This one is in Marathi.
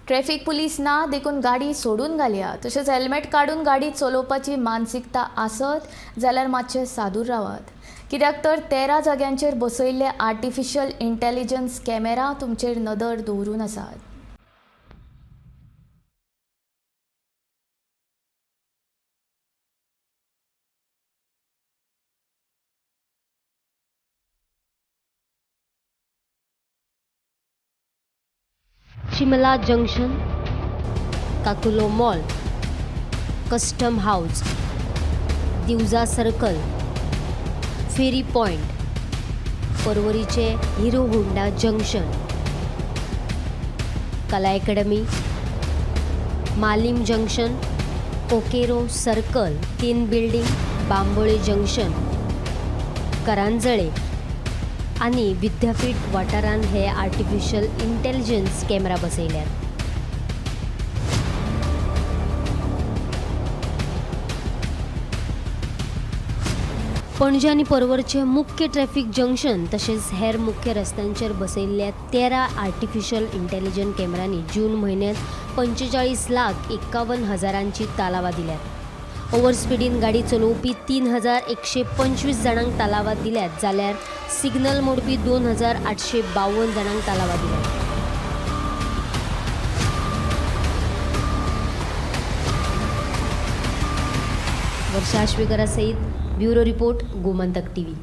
ट्रॅफिक पुलीस ना देखून गाडी सोडून घालया, तशेंच हेल्मेट काडून गाडी चलोवपाची मानसिकता आसत जाल्यार मातशें सादूर रावात. कित्याक तर 13 जाग्यांचेर बसयल्ले आर्टिफिशियल इंटेलिजन्स कॅमेरा तुमचेर नदर दवरून आसात. Shimla junction, Caculo mall, custom house, Divja circle, ferry point, परवरीचे Hero Honda junction, Kala academy, Malim junction, Coqueiro circle, तीन बिल्डिंग, बांबोळे जंक्शन, करांजळे आणि विद्यापीठ वाठारांत हे आर्टिफिशियल इंटेलिजन्स कॅमेरा बसयल्यात. पणजी आनी परवरचे मुख्य ट्रॅफिक जंक्शन तशेंच हेर मुख्य रस्त्यांचेर बसयल्ल्या 13 आर्टिफिशियल इंटेलिजन्स कॅमेरांनी जून म्हयन्यांत 45,51,000ची तालावा दिल्यात. ओव्हर स्पिडीन गाडी चलोवपी 3,125 जाणांक तालावा दिल्यात जाल्यार सिग्नल मोडपी 2,852 जाणांक तालावा दिल्यात. वर्षा आश्वेकरा सयत ब्युरो रिपोर्ट, गोमंतक टीव्ही.